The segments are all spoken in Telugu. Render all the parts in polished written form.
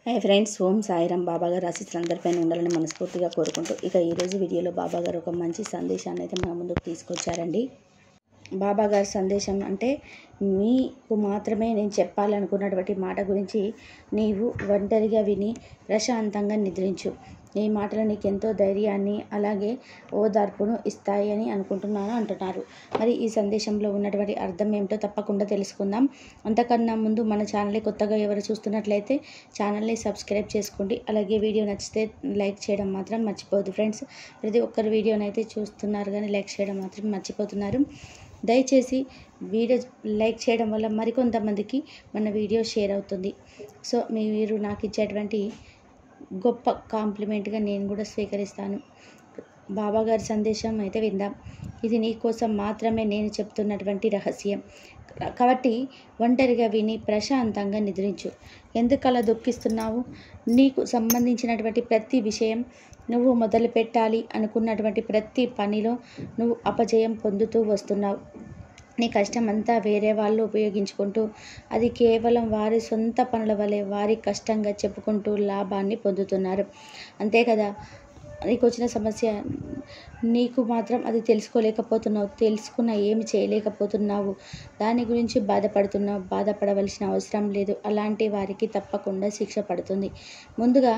హాయ్ ఫ్రెండ్స్, ఓం సాయిరాం. బాబాగారు ఆశీస్సులు అందరిపైన ఉండాలని మనస్ఫూర్తిగా కోరుకుంటూ ఈరోజు వీడియోలో బాబాగారు ఒక మంచి సందేశాన్ని అయితే మన ముందుకు తీసుకొచ్చారండి. బాబాగారి సందేశం అంటే మీకు మాత్రమే నేను చెప్పాలనుకున్నటువంటి మాట గురించి నీవు ఒంటరిగా విని ప్రశాంతంగా నిద్రించు. ఈ మాటలు నీకెంతో ధైర్యాన్ని అలాగే ఓదార్పును ఇస్తాయి అని అనుకుంటున్నాను అంటున్నారు. మరి ఈ సందేశంలో ఉన్నటువంటి అర్థం ఏమిటో తప్పకుండా తెలుసుకుందాం. అంతకన్నా ముందు మన ఛానల్ని కొత్తగా ఎవరు చూస్తున్నట్లయితే ఛానల్ని సబ్స్క్రైబ్ చేసుకోండి. అలాగే వీడియో నచ్చితే లైక్ చేయడం మాత్రం మర్చిపోవద్దు ఫ్రెండ్స్. ప్రతి ఒక్కరు వీడియోని అయితే చూస్తున్నారు కానీ లైక్ చేయడం మాత్రం మర్చిపోతున్నారు. దయచేసి వీడియో లైక్ చేయడం వల్ల మరికొంతమందికి మన వీడియో షేర్ అవుతుంది. సో మీరు నాకు ఇచ్చేటువంటి గొప్ప కాంప్లిమెంట్గా నేను కూడా స్వీకరిస్తాను. బాబాగారి సందేశం అయితే విందాం. ఇది నీ కోసం మాత్రమే నేను చెప్తున్నటువంటి రహస్యం కాబట్టి ఒంటరిగా విని ప్రశాంతంగా నిద్రించు. ఎందుకలా దుఃఖిస్తున్నావు? నీకు సంబంధించినటువంటి ప్రతి విషయం, నువ్వు మొదలు పెట్టాలి అనుకున్నటువంటి ప్రతి పనిలో నువ్వు అపజయం పొందుతూ వస్తున్నావు. నీ కష్టం అంతా వేరే వాళ్ళు ఉపయోగించుకుంటూ అది కేవలం వారి సొంత పనుల వలె వారి కష్టంగా చెప్పుకుంటూ లాభాన్ని పొందుతున్నారు. అంతే కదా, నీకు వచ్చిన సమస్య నీకు మాత్రం అది తెలుసుకోలేకపోతున్నావు. తెలుసుకున్న ఏమి చేయలేకపోతున్నావు. దాని గురించి బాధపడుతున్నావు. బాధపడవలసిన అవసరం లేదు. అలాంటి వారికి తప్పకుండా శిక్ష పడుతుంది. ముందుగా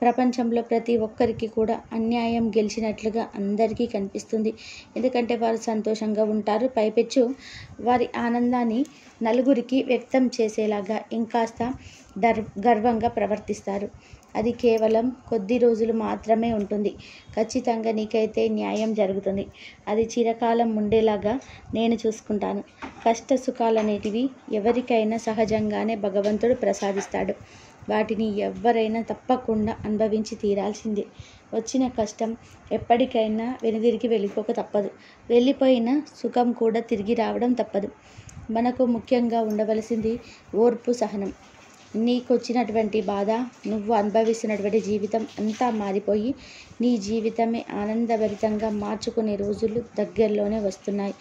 ప్రపంచంలో ప్రతి ఒక్కరికి కూడా అన్యాయం గెలిచినట్లుగా అందరికీ కనిపిస్తుంది. ఎందుకంటే వారు సంతోషంగా ఉంటారు. పైపెచ్చు వారి ఆనందాన్ని నలుగురికి వ్యక్తం చేసేలాగా ఇంకాస్త గర్వంగా ప్రవర్తిస్తారు. అది కేవలం కొద్ది రోజులు మాత్రమే ఉంటుంది. ఖచ్చితంగా నీకైతే న్యాయం జరుగుతుంది. అది చిరకాలం ఉండేలాగా నేను చూసుకుంటాను. కష్ట సుఖాలనేటివి ఎవరికైనా సహజంగానే భగవంతుడు ప్రసాదిస్తాడు. వాటిని ఎవరైనా తప్పకుండా అనుభవించి తీరాల్సిందే. వచ్చిన కష్టం ఎప్పటికైనా వెనుదిరిగి వెళ్ళిపోక తప్పదు. వెళ్ళిపోయిన సుఖం కూడా తిరిగి రావడం తప్పదు. మనకు ముఖ్యంగా ఉండవలసింది ఓర్పు, సహనం. నీకొచ్చినటువంటి బాధ, నువ్వు అనుభవిస్తున్నటువంటి జీవితం అంతా మారిపోయి నీ జీవితమే ఆనందభరితంగా మార్చుకునే రోజులు దగ్గరలోనే వస్తున్నాయి.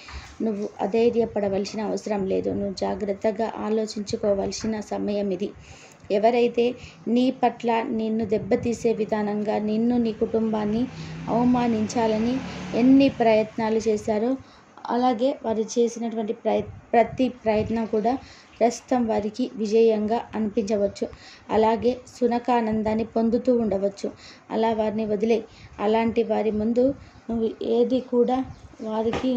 నువ్వు అధైర్యపడవలసిన అవసరం లేదు. నువ్వు జాగ్రత్తగా ఆలోచించుకోవలసిన సమయం ఇది. ఎవరైతే నీ పట్ల నిన్ను దెబ్బతీసే విధానంగా నిన్ను, నీ కుటుంబాన్ని అవమానించాలని ఎన్ని ప్రయత్నాలు చేశారో, అలాగే వారు చేసినటువంటి ప్రతి ప్రయత్నం కూడా ప్రస్తుతం వారికి విజయంగా అనిపించవచ్చు. అలాగే సునకానందాన్ని పొందుతూ ఉండవచ్చు. అలా వారిని వదిలే. అలాంటి వారి ముందు నువ్వు ఏది కూడా వారికి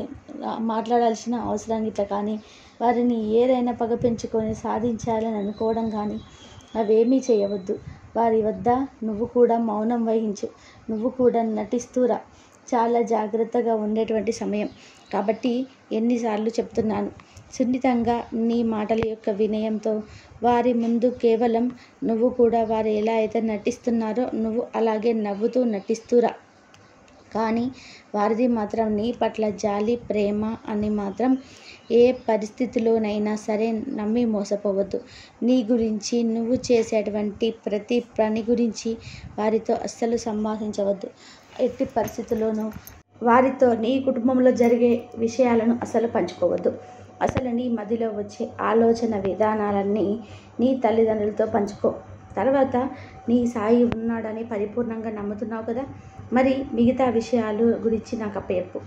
మాట్లాడాల్సిన అవసరం గిట్ట కానీ, వారిని ఏదైనా పగ పెంచుకొని సాధించాలని అనుకోవడం కానీ అవేమీ చేయవద్దు. వారి వద్ద నువ్వు కూడా మౌనం వహించు. నువ్వు కూడా నటిస్తూరా. చాలా జాగ్రత్తగా ఉండేటువంటి సమయం కాబట్టి ఎన్నిసార్లు చెప్తున్నాను. సున్నితంగా నీ మాటల యొక్క వినయంతో వారి ముందు కేవలం నువ్వు కూడా వారు ఎలా అయితే నటిస్తున్నారో నువ్వు అలాగే నవ్వుతూ నటిస్తూరా. కానీ వారిది మాత్రం నీ పట్ల జాలి, ప్రేమ అని మాత్రం ఏ పరిస్థితిలోనైనా సరే నమ్మి మోసపోవద్దు. నీ గురించి, నువ్వు చేసేటువంటి ప్రతి పని గురించి వారితో అస్సలు సంభాషించవద్దు. ఎట్టి పరిస్థితుల్లోనూ వారితో నీ కుటుంబంలో జరిగే విషయాలను అసలు పంచుకోవద్దు. అసలు నీ మదిలో వచ్చే ఆలోచన విధానాలన్నీ నీ తల్లిదండ్రులతో పంచుకో. తర్వాత నీ సాయి ఉన్నాడని పరిపూర్ణంగా నమ్ముతున్నావు కదా, మరి మిగతా విషయాలు గురించి నాకు అప్పచెప్పు.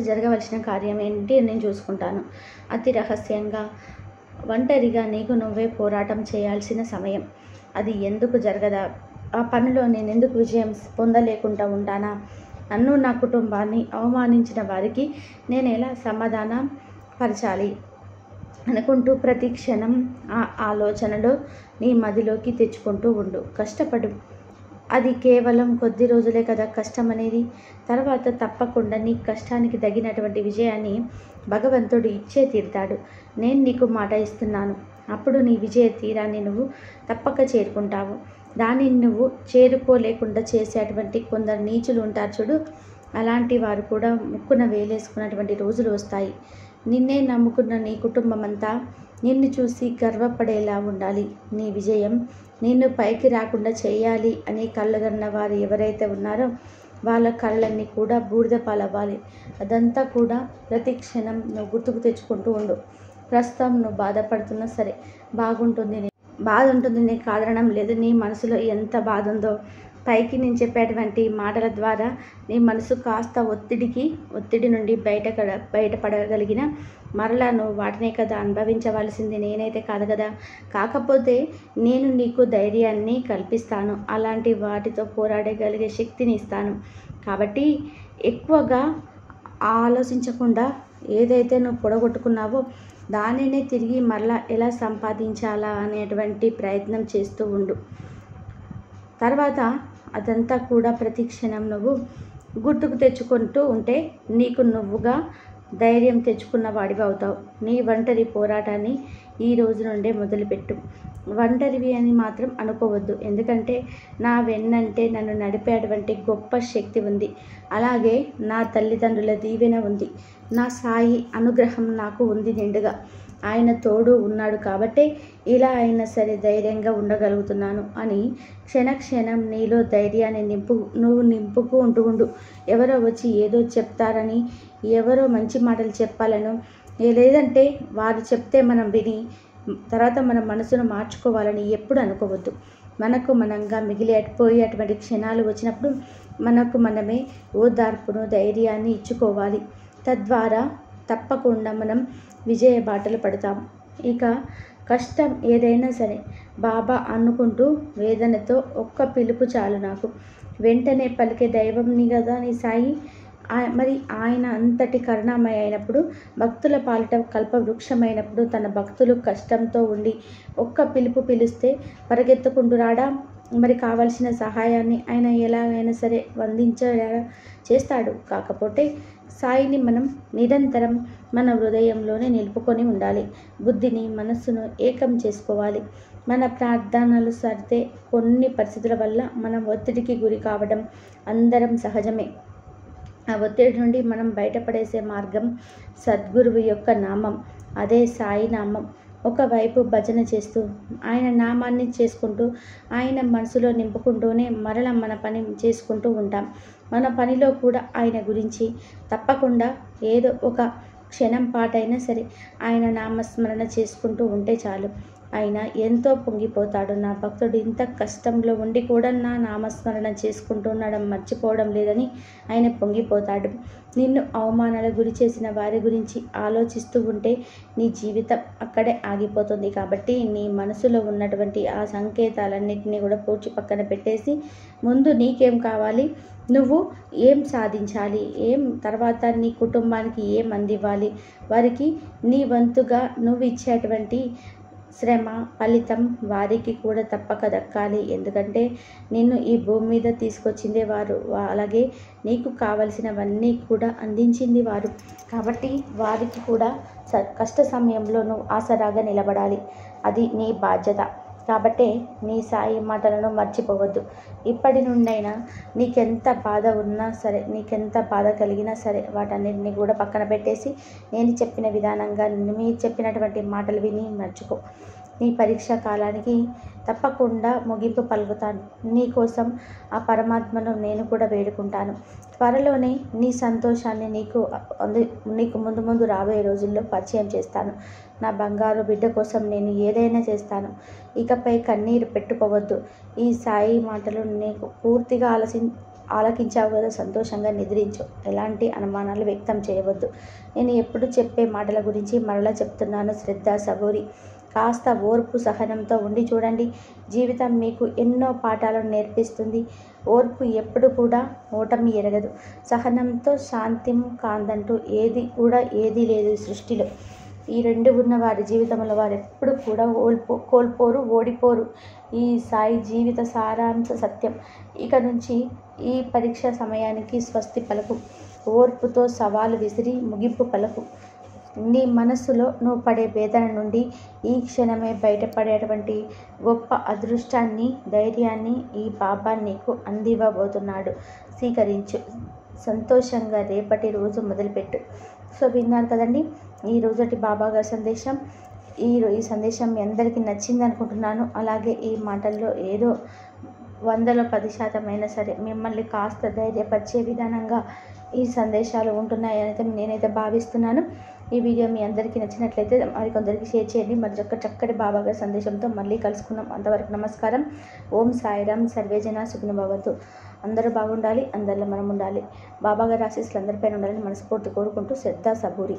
జరగవలసిన కార్యం ఏంటి నేను చూసుకుంటాను. అతి రహస్యంగా ఒంటరిగా నీకు నువ్వే పోరాటం చేయాల్సిన సమయం. అది ఎందుకు జరగదా? ఆ పనిలో నేను ఎందుకు విజయం పొందలేకుండా ఉంటానా? నన్ను, నా కుటుంబాన్ని అవమానించిన వారికి నేను ఎలా సమాధానం పరచాలి అనుకుంటూ ప్రతి క్షణం ఆ ఆలోచనలో నీ మదిలోకి తెచ్చుకుంటూ ఉండు. కష్టపడు. అది కేవలం కొద్ది రోజులే కదా కష్టం అనేది. తర్వాత తప్పకుండా నీ కష్టానికి తగినటువంటి విజయాన్ని భగవంతుడు ఇచ్చే తీరుతాడు. నేను నీకు మాట ఇస్తున్నాను. అప్పుడు నీ విజయ తీరాన్ని నువ్వు తప్పక చేరుకుంటావు. దానిని నువ్వు చేరుకోలేకుండా చేసేటువంటి కొందరు నీచులు ఉంటారు చూడు, అలాంటి వారు కూడా ముక్కున వేలేసుకున్నటువంటి రోజులు వస్తాయి. నిన్నే నమ్ముకున్న నీ కుటుంబం అంతా నిన్ను చూసి గర్వపడేలా ఉండాలి. నీ విజయం నిన్ను పైకి రాకుండా చేయాలి అని కళ్ళగన్న వారు ఎవరైతే ఉన్నారో వాళ్ళ కళ్ళన్నీ కూడా బూడిద పాలవ్వాలి. అదంతా కూడా ప్రతి క్షణం నువ్వు గుర్తుకు తెచ్చుకుంటూ ఉండు. ప్రస్తుతం నువ్వు బాధపడుతున్నా సరే బాగుంటుంది. బాధ ఉంటుంది, నీకు కాదనడం లేదు. నీ మనసులో ఎంత బాధ ఉందో పైకి నేను చెప్పేటువంటి మాటల ద్వారా నీ మనసు కాస్త ఒత్తిడి నుండి బయటపడగలిగిన మరలా నువ్వు వాటినే కదా అనుభవించవలసింది, నేనైతే కాదు కదా. కాకపోతే నేను నీకు ధైర్యాన్ని కల్పిస్తాను, అలాంటి వాటితో పోరాడగలిగే శక్తిని ఇస్తాను. కాబట్టి ఎక్కువగా ఆలోచించకుండా ఏదైతే నువ్వు పొడగొట్టుకున్నావో దానినే తిరిగి మరలా ఎలా సంపాదించాలా అనేటువంటి ప్రయత్నం చేస్తూ ఉండు. తర్వాత అదంతా కూడా ప్రతి క్షణం నువ్వు గుర్తుకు తెచ్చుకుంటూ ఉంటే నీకు నువ్వుగా ధైర్యం తెచ్చుకున్న వాడివి అవుతావు. నీ ఒంటరి పోరాటాన్ని ఈ రోజు నుండే మొదలుపెట్టు. ఒంటరివి అని మాత్రం అనుకోవద్దు, ఎందుకంటే నా వెన్నంటే నన్ను నడిపేటువంటి గొప్ప శక్తి ఉంది. అలాగే నా తల్లిదండ్రుల దీవెన ఉంది. నా సాయి అనుగ్రహం నాకు ఉంది నిండుగా. ఆయన తోడు ఉన్నాడు కాబట్టే ఇలా అయినా సరే ధైర్యంగా ఉండగలుగుతున్నాను అని క్షణక్షణం నీలో ధైర్యాన్ని నువ్వు నింపుకు ఉండు. ఎవరో వచ్చి ఏదో చెప్తారని, ఎవరో మంచి మాటలు చెప్పాలను, లేదంటే వారు చెప్తే మనం విని తర్వాత మన మనసును మార్చుకోవాలని ఎప్పుడు అనుకోవద్దు. మనకు మనంగా మిగిలిపోయేటువంటి క్షణాలు వచ్చినప్పుడు మనకు మనమే ఓదార్పును, ధైర్యాన్ని ఇచ్చుకోవాలి. తద్వారా తప్పకుండా మనం విజయ బాటలు పడతాం. ఇక కష్టం ఏదైనా సరే బాబా అనుకుంటూ వేదనతో ఒక్క పిలుపు చాలు నాకు. వెంటనే పలికే దైవంని కదా నీ సాయి. మరి ఆయన అంతటి కరుణామయ అయినప్పుడు, భక్తుల పాలిట కల్పవృక్షమైనప్పుడు, తన భక్తులు కష్టంతో ఉండి ఒక్క పిలుపు పిలిస్తే పరిగెత్తుకుంటూ రాడా? మరి కావలసిన సహాయాన్ని ఆయన ఎలాగైనా సరే చేస్తాడు. కాకపోతే సాయిని మనం నిరంతరం మన హృదయంలోనే నిలుపుకొని ఉండాలి. బుద్ధిని, మనస్సును ఏకం చేసుకోవాలి. మన ప్రార్థనలు సరితే కొన్ని పరిస్థితుల వల్ల మనం ఒత్తిడికి గురి కావడం అందరం సహజమే. ఆ ఒత్తిడి నుండి మనం బయటపడేసే మార్గం సద్గురువు యొక్క నామం, అదే సాయి నామం. ఒకవైపు భజన చేస్తూ ఆయన నామాన్ని చేసుకుంటూ ఆయన మనసులో నింపుకుంటూనే మరల మన పని చేసుకుంటూ ఉంటాం. మన పనిలో కూడా ఆయన గురించి తప్పకుండా ఏదో ఒక క్షణం పాటైనా సరే ఆయన నామస్మరణ చేసుకుంటూ ఉంటే చాలు. ఆయన ఎంతో పొంగిపోతాడు. నా భక్తుడు ఇంత కష్టంలో ఉండి కూడా నా నామస్మరణ చేసుకుంటున్నాడని మర్చిపోవడం లేదని ఆయన పొంగిపోతాడు. నిన్ను అవమానాలకు గురి చేసిన వారి గురించి ఆలోచిస్తూ ఉంటే నీ జీవితం అక్కడే ఆగిపోతుంది. కాబట్టి నీ మనసులో ఉన్నటువంటి ఆ సంకేతాలన్నింటినీ కూడా పూడ్చి పక్కన పెట్టేసి ముందు నీకేం కావాలి, నువ్వు ఏం సాధించాలి, తర్వాత నీ కుటుంబానికి ఏం అందివ్వాలి, వారికి నీ వంతుగా నువ్వు ఇచ్చేటువంటి శ్రమ ఫలితం వారికి కూడా తప్పక దక్కాలి. ఎందుకంటే నిన్ను ఈ భూమి మీద తీసుకొచ్చిందే వారు, అలాగే నీకు కావలసినవన్నీ కూడా అందించింది వారు. కాబట్టి వారికి కూడా కష్ట సమయంలో నువ్వు ఆసరాగా నిలబడాలి. అది నీ బాధ్యత. కాబట్టే నీ సాయి మాటలను మర్చిపోవద్దు. ఇప్పటి నుండైనా నీకెంత బాధ ఉన్నా సరే, నీకెంత బాధ కలిగినా సరే వాటన్నిటిని కూడా పక్కన పెట్టేసి నేను చెప్పిన విధానంగా మీరు చెప్పినటువంటి మాటలు విని నడుచుకో. నీ పరీక్షా కాలానికి తప్పకుండా ముగింపు పలుకుతాను. నీ కోసం ఆ పరమాత్మను నేను కూడా వేడుకుంటాను. త్వరలోనే నీ సంతోషాన్ని నీకు ముందు రాబోయే రోజుల్లో పరిచయం చేస్తాను. నా బంగారు బిడ్డ కోసం నేను ఏదైనా చేస్తాను. ఇకపై కన్నీరు పెట్టుకోవద్దు. ఈ సాయి మాటలు నీకు పూర్తిగా ఆలకించావు కదా, సంతోషంగా నిద్రించు. ఎలాంటి అనుమానాలు వ్యక్తం చేయవద్దు. నేను ఎప్పుడు చెప్పే మాటల గురించి మరలా చెప్తున్నాను. శ్రద్ధ, సబూరి, కాస్త ఓర్పు, సహనంతో ఉండి చూడండి. జీవితం మీకు ఎన్నో పాఠాలను నేర్పిస్తుంది. ఓర్పు ఎప్పుడు కూడా ఓటమి ఎరగదు. సహనంతో శాంతి కాందంటూ ఏది లేదు సృష్టిలో. ఈ రెండు ఉన్న వారి జీవితంలో వారు ఎప్పుడు కూడా కోల్పోరు, ఓడిపోరు. ఈ సాయి జీవిత సారాంశ సత్యం. ఇక నుంచి ఈ పరీక్ష సమయానికి స్వస్తి పలుకు. ఓర్పుతో సవాలు విసిరి ముగింపు పలుకు. నీ మనస్సులో నువ్వు పడే వేదన నుండి ఈ క్షణమే బయటపడేటువంటి గొప్ప అదృష్టాన్ని, ధైర్యాన్ని ఈ బాబా నీకు అందివ్వబోతున్నాడు. స్వీకరించు. సంతోషంగా రేపటి రోజు మొదలుపెట్టు. సో విన్నారు కదండి ఈ రోజటి బాబాగారి సందేశం. ఈ సందేశం మీ అందరికీ నచ్చింది అనుకుంటున్నాను. అలాగే ఈ మాటల్లో ఏదో 100లో 10% అయినా సరే మిమ్మల్ని కాస్త ధైర్యపరిచే విధానంగా ఈ సందేశాలు ఉంటున్నాయని నేనైతే భావిస్తున్నాను. ఈ వీడియో మీ అందరికీ నచ్చినట్లయితే మరికొందరికి షేర్ చేయండి. మరి చక్కటి బాబాగారి సందేశంతో మళ్ళీ కలుసుకుందాం. అంతవరకు నమస్కారం. ఓం సాయిరామ్. సర్వేజన సుఖినో భవంతు. అందరూ బాగుండాలి, అందరిలో మనం ఉండాలి. బాబాగారి ఆశీస్సులు అందరిపైన ఉండాలని మనస్ఫూర్తి కోరుకుంటూ శ్రద్ధ సబూరి.